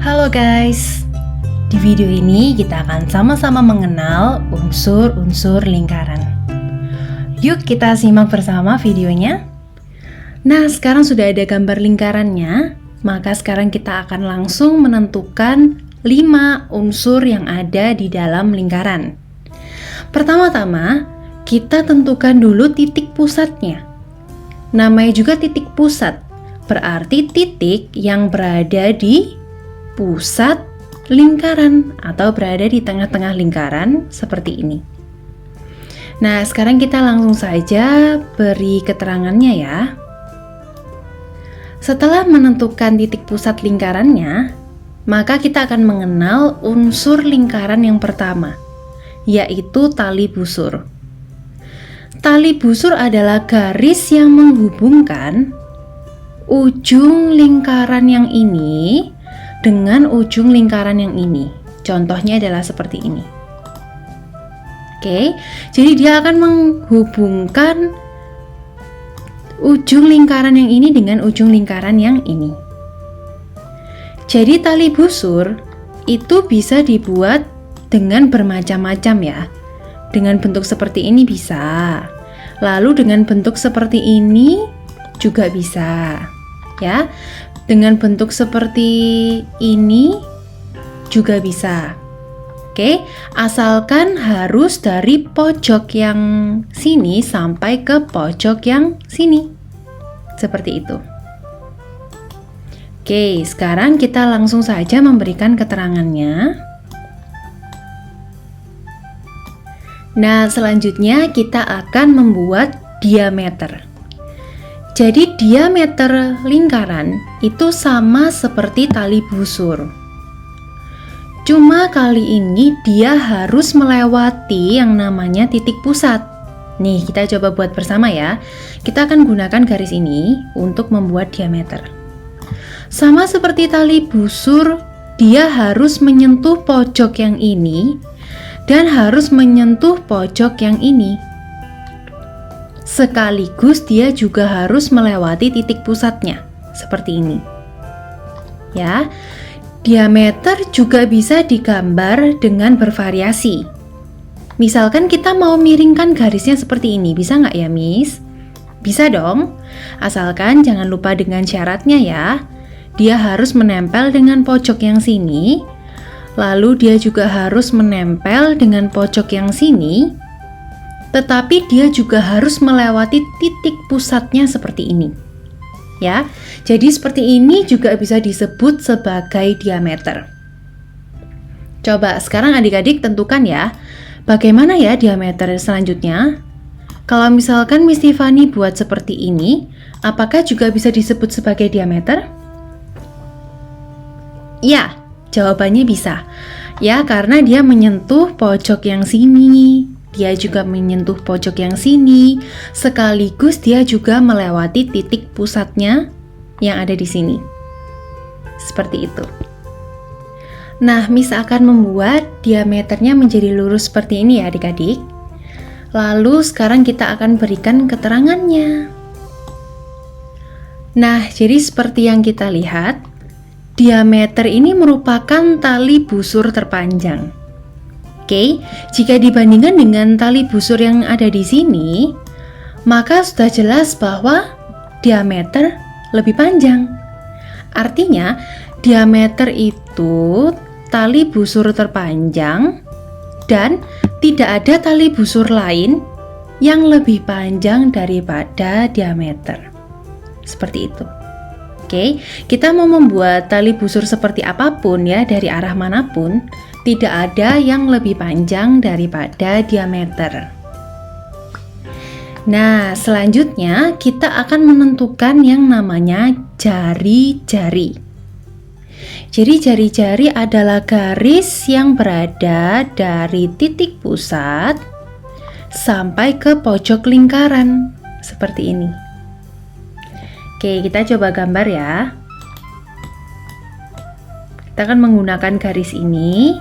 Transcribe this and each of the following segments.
Halo guys, di video ini kita akan sama-sama mengenal unsur-unsur lingkaran. Yuk kita simak bersama videonya. Nah, sekarang sudah ada gambar lingkarannya, maka sekarang kita akan langsung menentukan 5 unsur yang ada di dalam lingkaran. Pertama-tama, kita tentukan dulu titik pusatnya. Namanya juga titik pusat, berarti titik yang berada di pusat lingkaran atau berada di tengah-tengah lingkaran seperti ini. Nah, sekarang kita langsung saja beri keterangannya ya. Setelah menentukan titik pusat lingkarannya, maka kita akan mengenal unsur lingkaran yang pertama, yaitu tali busur. Tali busur adalah garis yang menghubungkan ujung lingkaran yang ini dengan ujung lingkaran yang ini. Contohnya adalah seperti ini. Oke, jadi dia akan menghubungkan ujung lingkaran yang ini dengan ujung lingkaran yang ini. Jadi tali busur itu bisa dibuat dengan bermacam-macam ya. Dengan bentuk seperti ini bisa. Lalu dengan bentuk seperti ini juga bisa. Ya. Dengan bentuk seperti ini juga bisa. Oke, asalkan harus dari pojok yang sini sampai ke pojok yang sini. Seperti itu. Oke, sekarang kita langsung saja memberikan keterangannya. Nah, selanjutnya kita akan membuat diameter. Jadi diameter lingkaran itu sama seperti tali busur. Cuma kali ini dia harus melewati yang namanya titik pusat. Nih, kita coba buat bersama ya. Kita akan gunakan garis ini untuk membuat diameter. Sama seperti tali busur, dia harus menyentuh pojok yang ini dan harus menyentuh pojok yang ini. Sekaligus dia juga harus melewati titik pusatnya, seperti ini. Ya, diameter juga bisa digambar dengan bervariasi. Misalkan kita mau miringkan garisnya seperti ini, bisa nggak ya, Miss? Bisa dong, asalkan jangan lupa dengan syaratnya ya. Dia harus menempel dengan pojok yang sini, lalu dia juga harus menempel dengan pojok yang sini, tetapi dia juga harus melewati titik pusatnya seperti ini. Ya, jadi seperti ini juga bisa disebut sebagai diameter. Coba sekarang adik-adik tentukan ya, bagaimana ya diameter selanjutnya? Kalau misalkan Miss Tiffany buat seperti ini, apakah juga bisa disebut sebagai diameter? Ya, jawabannya bisa. Ya, karena dia menyentuh pojok yang sini, dia juga menyentuh pojok yang sini, sekaligus dia juga melewati titik pusatnya yang ada di sini. Seperti itu. Nah, Miss akan membuat diameternya menjadi lurus seperti ini ya adik-adik. Lalu sekarang kita akan berikan keterangannya. Nah, jadi seperti yang kita lihat, diameter ini merupakan tali busur terpanjang. Oke, jika dibandingkan dengan tali busur yang ada di sini, maka sudah jelas bahwa diameter lebih panjang. Artinya, diameter itu tali busur terpanjang dan tidak ada tali busur lain yang lebih panjang daripada diameter. Seperti itu. Oke, kita mau membuat tali busur seperti apapun ya, dari arah manapun, tidak ada yang lebih panjang daripada diameter. Nah, selanjutnya kita akan menentukan yang namanya jari-jari. Jadi jari-jari adalah garis yang berada dari titik pusat sampai ke pojok lingkaran, seperti ini. Oke, kita coba gambar ya. Kita akan menggunakan garis ini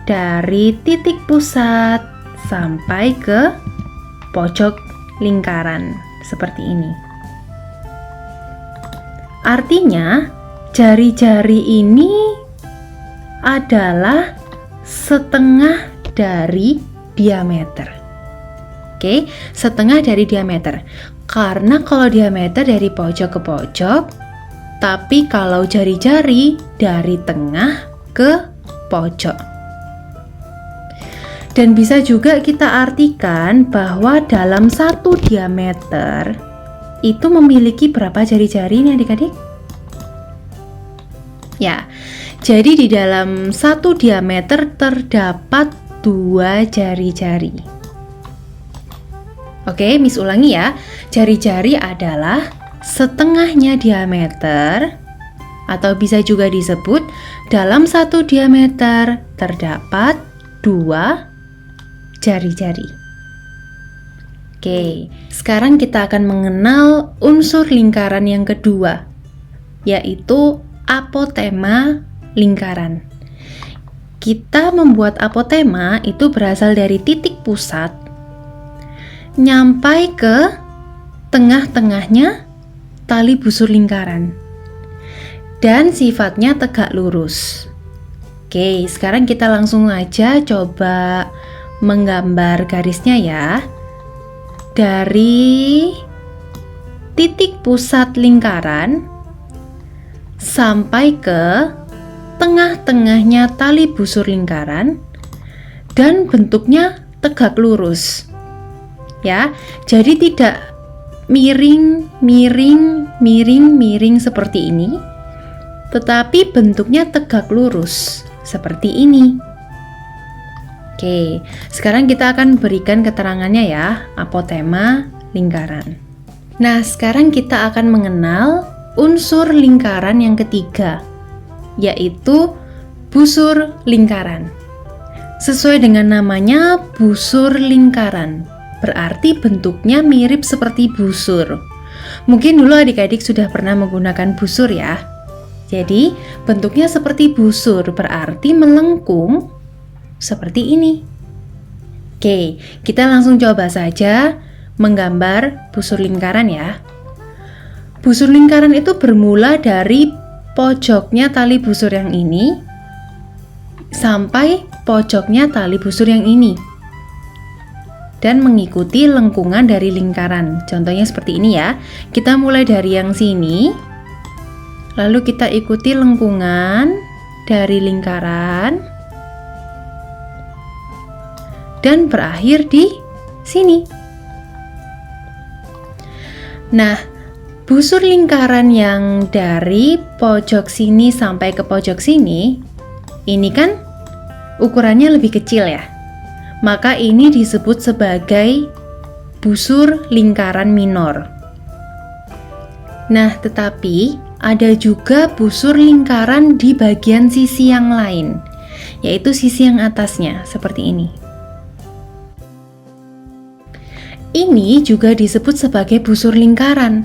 dari titik pusat sampai ke pojok lingkaran, seperti ini. Artinya, jari-jari ini adalah setengah dari diameter. Oke, setengah dari diameter. Karena kalau diameter dari pojok ke pojok, tapi kalau jari-jari dari tengah ke pojok. Dan bisa juga kita artikan bahwa dalam satu diameter itu memiliki berapa jari-jari nih adik-adik? Ya, jadi di dalam satu diameter terdapat 2 jari-jari. Oke, Miss ulangi ya. Jari-jari adalah setengahnya diameter, atau bisa juga disebut dalam satu diameter terdapat 2 jari-jari. Oke, sekarang kita akan mengenal unsur lingkaran yang kedua, yaitu apotema lingkaran. Kita membuat apotema itu berasal dari titik pusat nyampai ke tengah-tengahnya tali busur lingkaran dan sifatnya tegak lurus. Oke, sekarang kita langsung aja coba menggambar garisnya ya. Dari titik pusat lingkaran sampai ke tengah-tengahnya tali busur lingkaran dan bentuknya tegak lurus. Ya, jadi tidak miring seperti ini, tetapi bentuknya tegak lurus seperti ini. Oke, sekarang kita akan berikan keterangannya ya, apotema lingkaran. Nah, sekarang kita akan mengenal unsur lingkaran yang ketiga, yaitu busur lingkaran. Sesuai dengan namanya, busur lingkaran, berarti bentuknya mirip seperti busur. Mungkin dulu adik-adik sudah pernah menggunakan busur ya. Jadi, bentuknya seperti busur, berarti melengkung seperti ini. Oke, kita langsung coba saja menggambar busur lingkaran ya. Busur lingkaran itu bermula dari pojoknya tali busur yang ini sampai pojoknya tali busur yang ini dan mengikuti lengkungan dari lingkaran. Contohnya seperti ini ya. Kita mulai dari yang sini, lalu kita ikuti lengkungan dari lingkaran dan berakhir di sini. Nah, busur lingkaran yang dari pojok sini sampai ke pojok sini, ini kan ukurannya lebih kecil ya. Maka ini disebut sebagai busur lingkaran minor. Nah, tetapi ada juga busur lingkaran di bagian sisi yang lain, yaitu sisi yang atasnya, seperti ini. Ini juga disebut sebagai busur lingkaran.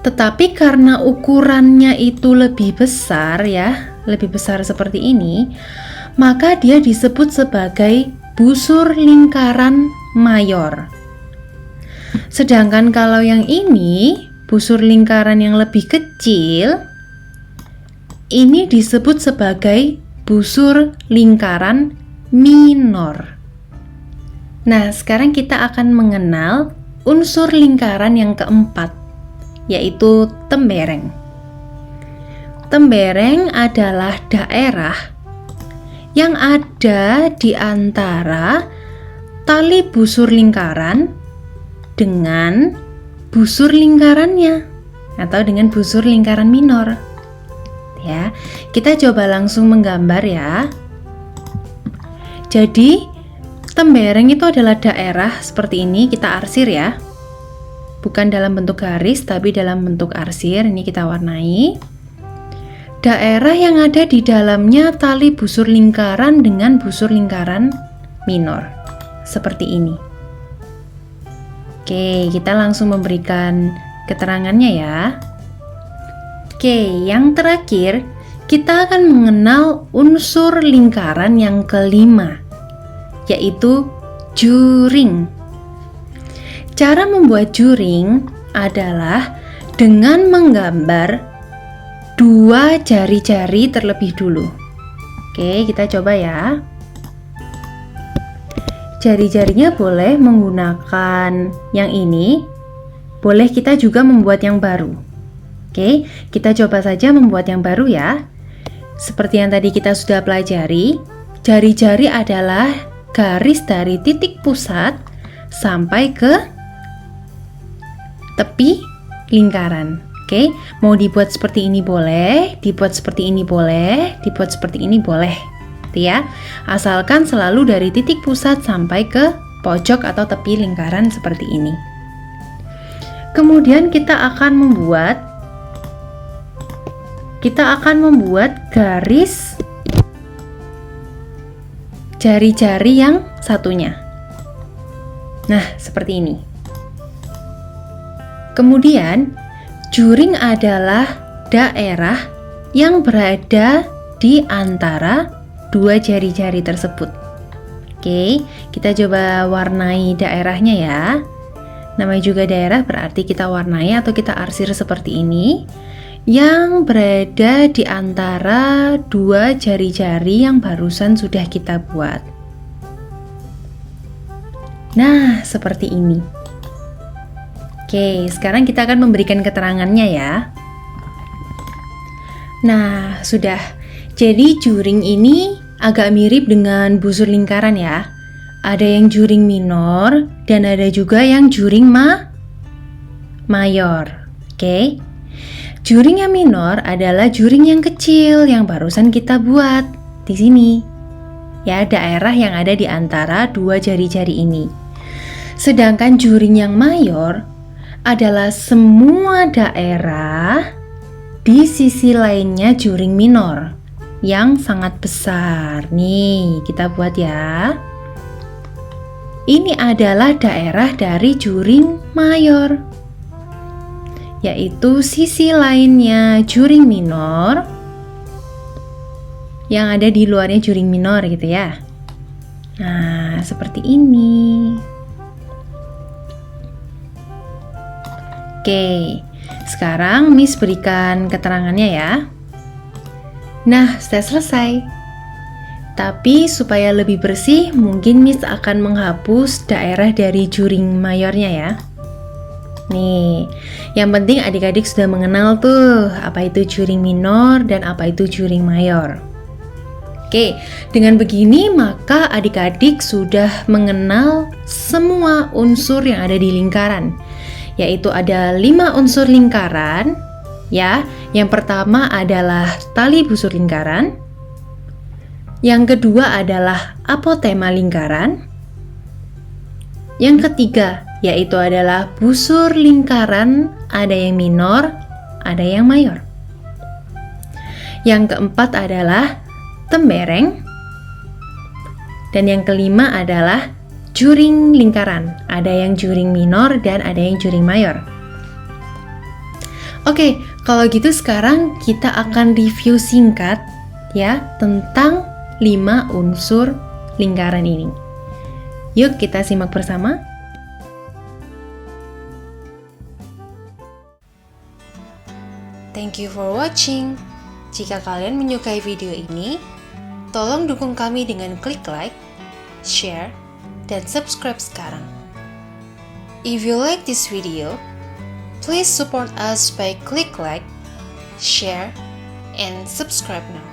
Tetapi karena ukurannya itu lebih besar ya, lebih besar seperti ini, maka dia disebut sebagai busur lingkaran mayor. Sedangkan kalau yang ini, busur lingkaran yang lebih kecil, ini disebut sebagai busur lingkaran minor. Nah, sekarang kita akan mengenal unsur lingkaran yang keempat, yaitu tembereng. Tembereng adalah daerah yang ada di antara tali busur lingkaran dengan busur lingkarannya atau dengan busur lingkaran minor. Ya, kita coba langsung menggambar ya. Jadi, tembereng itu adalah daerah seperti ini, kita arsir ya. Bukan dalam bentuk garis, tapi dalam bentuk arsir. Ini kita warnai. Daerah yang ada di dalamnya tali busur lingkaran dengan busur lingkaran minor. Seperti ini. Oke, kita langsung memberikan keterangannya ya. Oke, yang terakhir, kita akan mengenal unsur lingkaran yang kelima, yaitu juring. Cara membuat juring adalah dengan menggambar 2 jari-jari terlebih dulu. Oke, kita coba ya. Jari-jarinya boleh menggunakan yang ini, boleh kita juga membuat yang baru. Oke, kita coba saja membuat yang baru ya. Seperti yang tadi kita sudah pelajari, jari-jari adalah garis dari titik pusat sampai ke tepi lingkaran. Oke, mau dibuat seperti ini boleh, dibuat seperti ini boleh, dibuat seperti ini boleh, gitu ya. Asalkan selalu dari titik pusat sampai ke pojok atau tepi lingkaran seperti ini. Kemudian kita akan membuat garis jari-jari yang satunya. Nah, seperti ini. Kemudian, juring adalah daerah yang berada di antara dua jari-jari tersebut. Oke, kita coba warnai daerahnya ya. Namanya juga daerah, berarti kita warnai atau kita arsir seperti ini, yang berada di antara dua jari-jari yang barusan sudah kita buat. Nah, seperti ini. Oke, sekarang kita akan memberikan keterangannya ya. Nah, sudah. Jadi juring ini agak mirip dengan busur lingkaran ya. Ada yang juring minor dan ada juga yang juring mayor. Oke. Juring yang minor adalah juring yang kecil yang barusan kita buat di sini. Ya, daerah yang ada di antara dua jari-jari ini. Sedangkan juring yang mayor adalah semua daerah di sisi lainnya juring minor yang sangat besar. Nih, kita buat ya. Ini adalah daerah dari juring mayor, yaitu sisi lainnya juring minor yang ada di luarnya juring minor gitu ya. Nah, seperti ini. Oke, sekarang Miss berikan keterangannya ya. Nah, sudah selesai. Tapi supaya lebih bersih, mungkin Miss akan menghapus daerah dari juring mayornya ya. Nih, yang penting adik-adik sudah mengenal tuh apa itu juring minor dan apa itu juring mayor. Oke, dengan begini maka adik-adik sudah mengenal semua unsur yang ada di lingkaran. Yaitu ada 5 unsur lingkaran ya. Yang pertama adalah tali busur lingkaran. Yang kedua adalah apotema lingkaran. Yang ketiga yaitu adalah busur lingkaran, ada yang minor, ada yang mayor. Yang keempat adalah tembereng. Dan yang kelima adalah juring lingkaran, ada yang juring minor dan ada yang juring mayor. Oke, kalau gitu sekarang kita akan review singkat ya tentang 5 unsur lingkaran ini. Yuk kita simak bersama. Thank you for watching. Jika kalian menyukai video ini, tolong dukung kami dengan klik like, share, dan subscribe sekarang. If you like this video, please support us by click like, share, and subscribe now.